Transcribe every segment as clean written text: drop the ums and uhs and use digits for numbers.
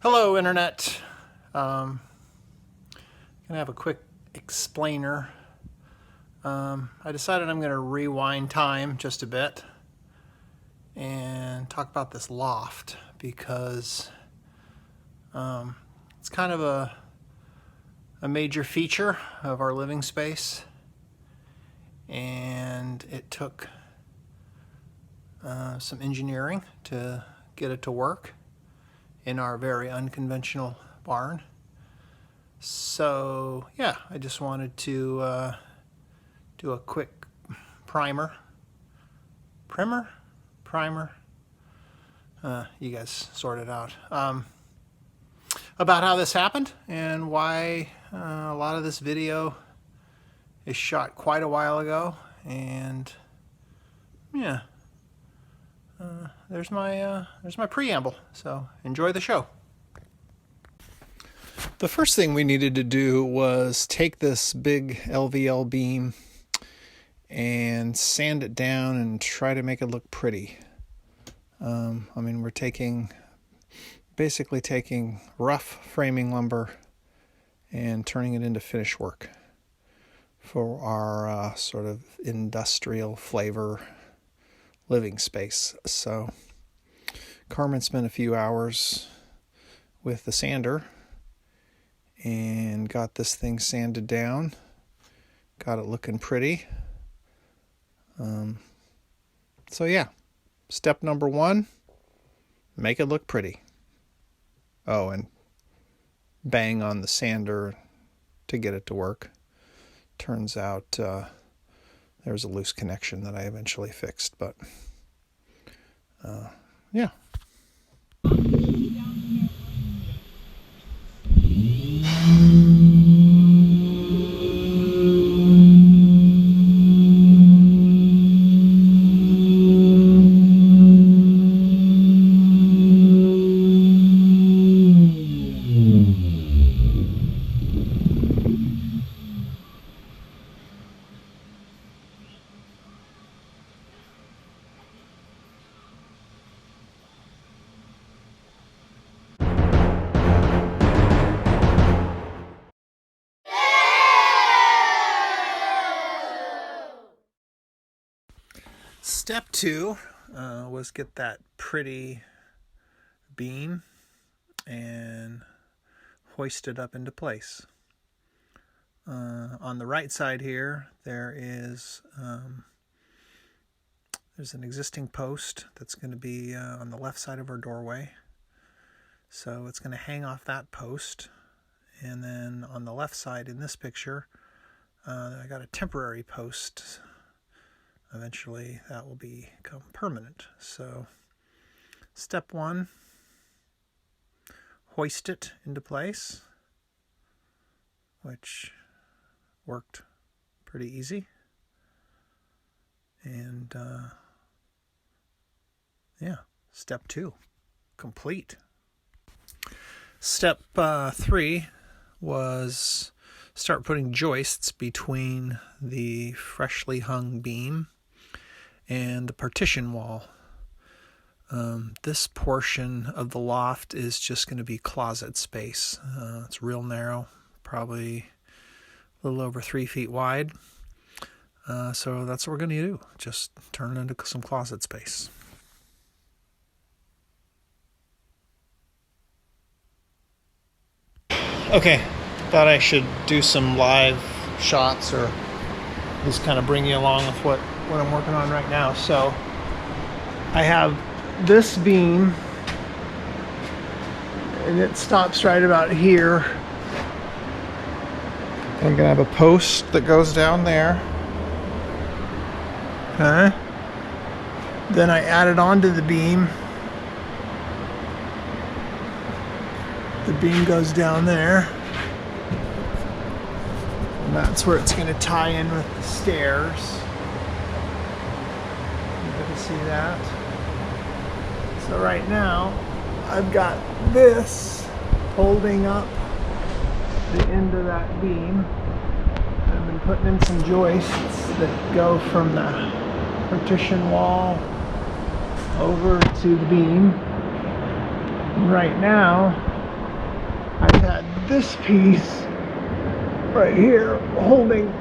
Hello, Internet. Gonna have a quick explainer. I decided I'm gonna rewind time just a bit and talk about this loft because it's kind of a major feature of our living space, and it took some engineering to get it to work in our very unconventional barn. So yeah, I just wanted to do a quick primer. You guys sort it out. About how this happened and why a lot of this video is shot quite a while ago. And yeah, there's my preamble. So enjoy the show. The first thing we needed to do was take this big LVL beam and sand it down and try to make it look pretty. We're basically taking rough framing lumber and turning it into finish work for our sort of industrial flavor living space. So Carmen spent a few hours with the sander and got this thing sanded down, got it looking pretty. So yeah, step number one, make it look pretty. Oh, and bang on the sander to get it to work. Turns out there was a loose connection that I eventually fixed, but yeah. Step two was get that pretty beam and hoist it up into place. On the right side here, there's an existing post that's going to be on the left side of our doorway. So it's going to hang off that post. And then on the left side in this picture, I got a temporary post. Eventually that will become permanent. So step one, hoist it into place, which worked pretty easy. And yeah, step two, complete. Step three was start putting joists between the freshly hung beam and the partition wall. This portion of the loft is just going to be closet space. It's real narrow, probably a little over 3 feet wide. So that's what we're going to do, just turn it into some closet space. Okay, thought I should do some live shots or just kind of bring you along with what I'm working on right now. So I have this beam and it stops right about here. I'm gonna have a post that goes down there. Okay. Then I add it onto the beam. The beam goes down there. And that's where it's going to tie in with the stairs. You can see that. So right now, I've got this holding up the end of that beam. I've been putting in some joists that go from the partition wall over to the beam. And right now, I've had this piece right here holding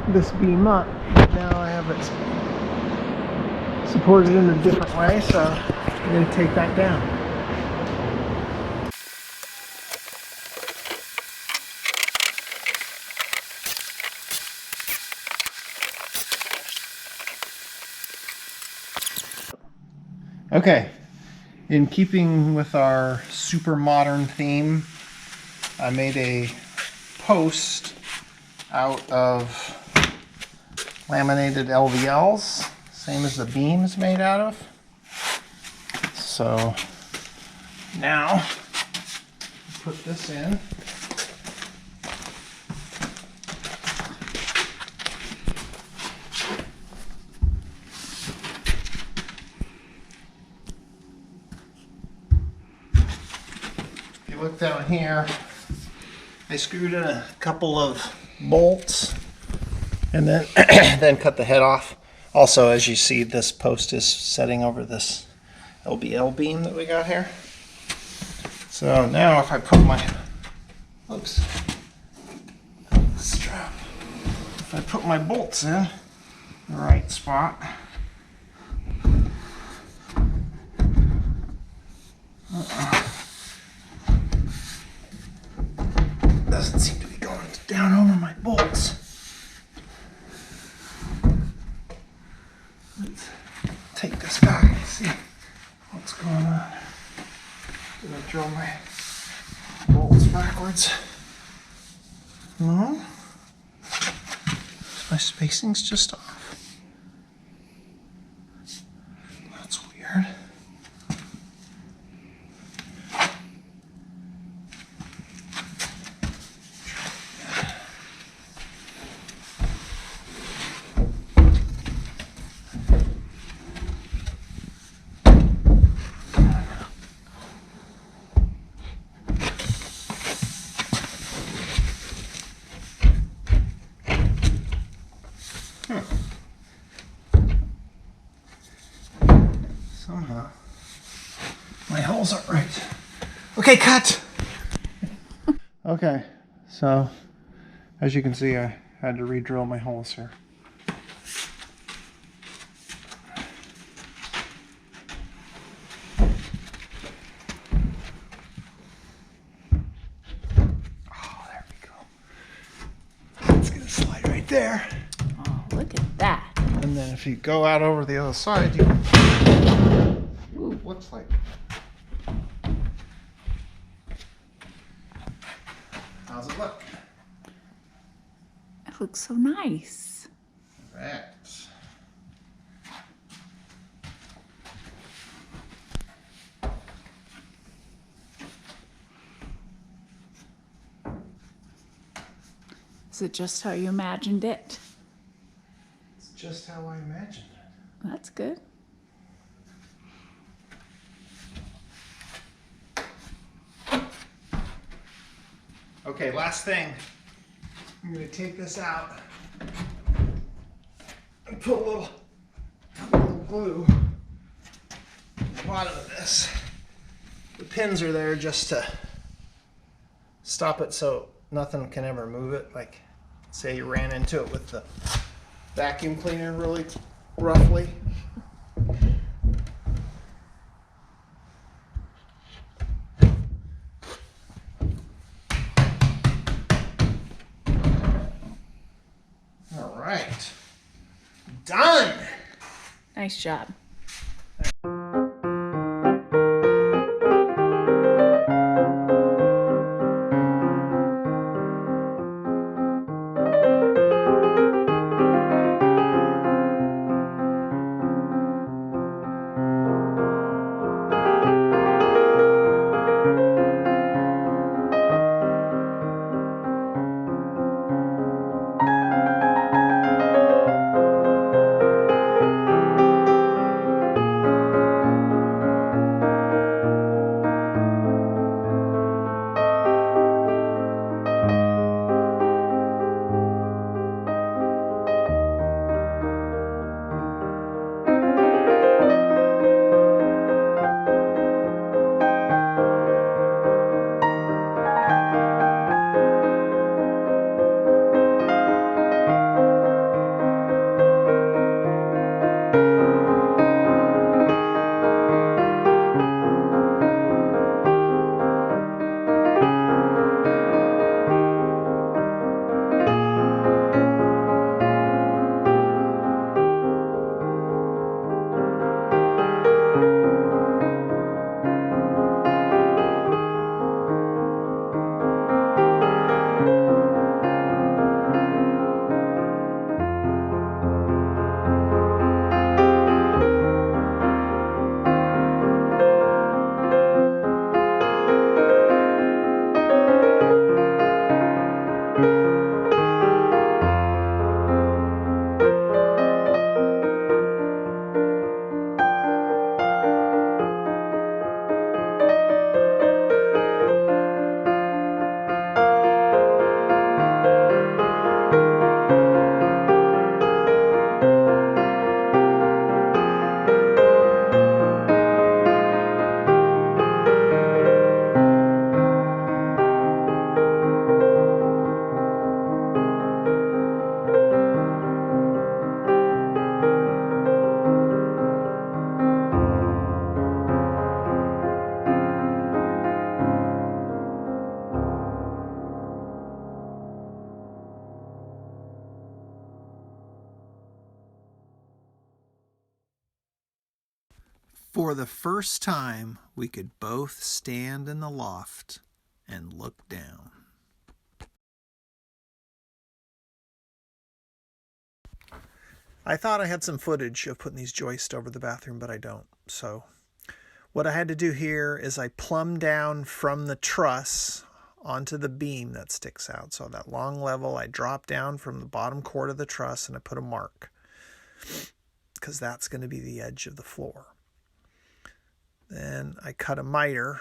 this beam up, but now I have it supported in a different way, so I'm going to take that down. Okay, in keeping with our super modern theme, I made a post out of laminated LVLs, same as the beam's made out of. So now put this in. If you look down here, I screwed in a couple of bolts and then then cut the head off. Also, as you see, this post is setting over this LBL beam that we got here. So now if I put my strap, if I put my bolts in the right spot, doesn't seem to be going down over my bolts. Let's take this back and see what's going on. I'm gonna drill my bolts backwards. No, my spacing's just off. That's weird. Somehow my holes aren't right. Okay, cut! Okay, so as you can see, I had to re-drill my holes here. Oh, there we go. It's gonna slide right there. Oh, look at that. And then if you go out over the other side, you ooh, looks like. How's it look? It looks so nice. Right. Is it just how you imagined it? It's just how I imagined it. That's good. Okay, last thing. I'm going to take this out and put a little glue at the bottom of this. The pins are there just to stop it so nothing can ever move it. Like, say you ran into it with the vacuum cleaner really roughly. All right, done. Nice job. For the first time, we could both stand in the loft and look down. I thought I had some footage of putting these joists over the bathroom, but I don't. So what I had to do here is I plumbed down from the truss onto the beam that sticks out. So that long level, I dropped down from the bottom cord of the truss and I put a mark because that's going to be the edge of the floor. Then I cut a miter.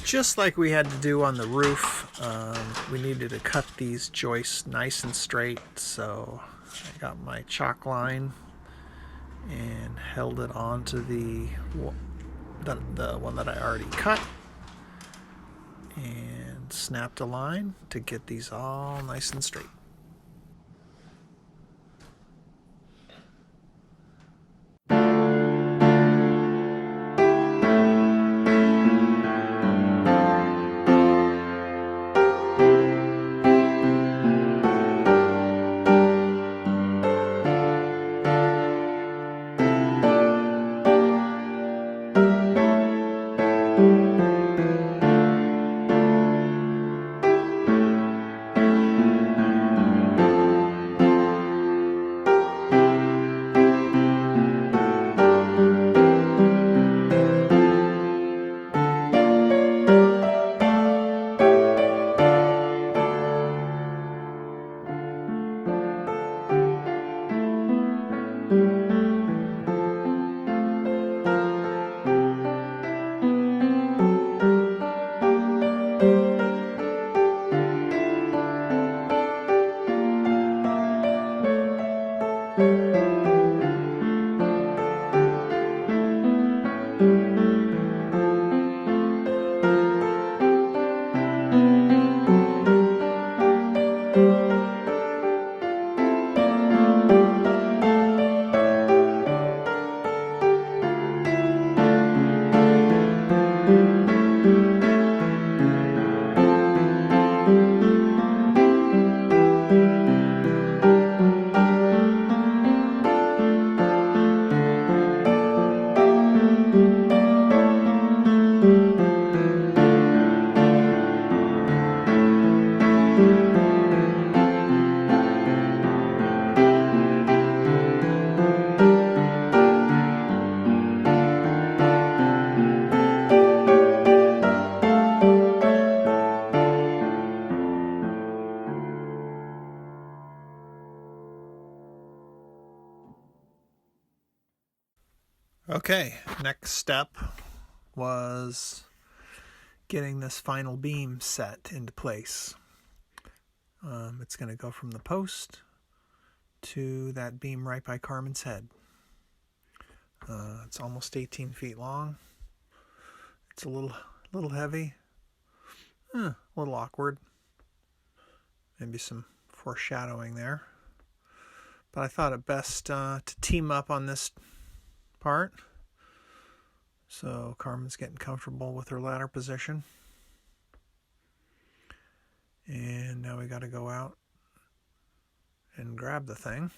Just like we had to do on the roof, we needed to cut these joists nice and straight. So I got my chalk line and held it onto the one that I already cut and snapped a line to get these all nice and straight. Okay, next step was getting this final beam set into place. It's going to go from the post to that beam right by Carmen's head. It's almost 18 feet long. It's a little heavy, a little awkward. Maybe some foreshadowing there. But I thought it best to team up on this part. So Carmen's getting comfortable with her ladder position. And now we got to go out and grab the thing.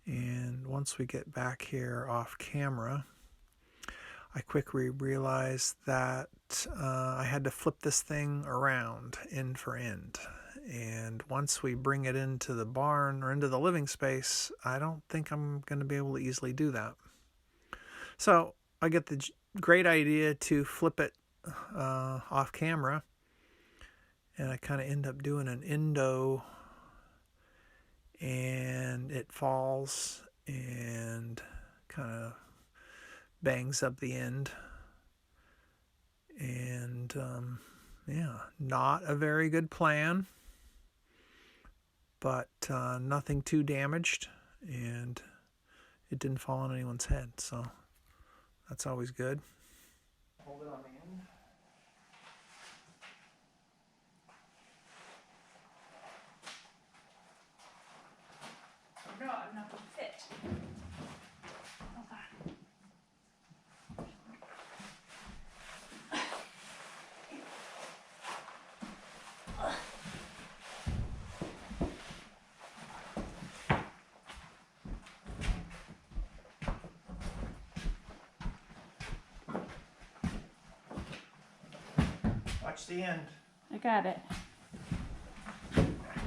And once we get back here off camera, I quickly realized that I had to flip this thing around end for end. And once we bring it into the barn or into the living space, I don't think I'm going to be able to easily do that. So I get the great idea to flip it off camera, and I kind of end up doing an endo, and it falls and kind of bangs up the end. And not a very good plan, but nothing too damaged, and it didn't fall on anyone's head, so that's always good. Hold it on the end. No, I'm not going to fit. Hold on. Watch the end. I got it.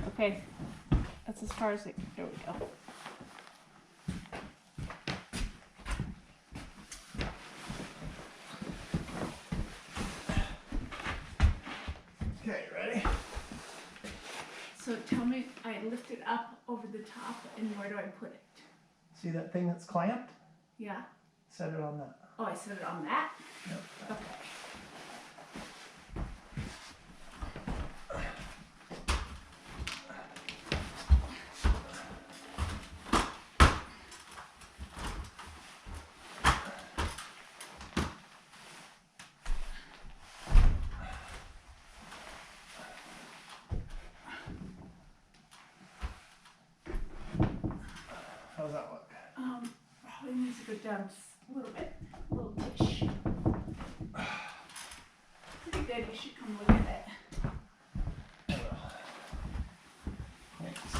Okay. That's as far as it. There we go. Okay, ready? So tell me, I lift it up over the top, and where do I put it? See that thing that's clamped? Yeah. Set it on that. Oh, I set it on that? Yep. Okay. How's that look? Probably needs to go down just a little bit. A little tish. Pretty good. You should come look at it. I will. Thanks.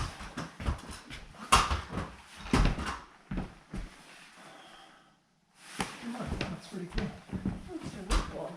That's pretty cool. That's really cool.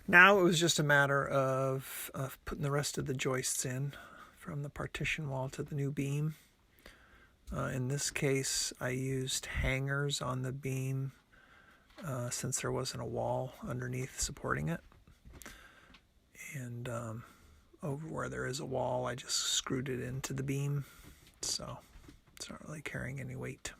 Now it was just a matter of putting the rest of the joists in from the partition wall to the new beam. In this case, I used hangers on the beam since there wasn't a wall underneath supporting it. And over where there is a wall, I just screwed it into the beam, so it's not really carrying any weight.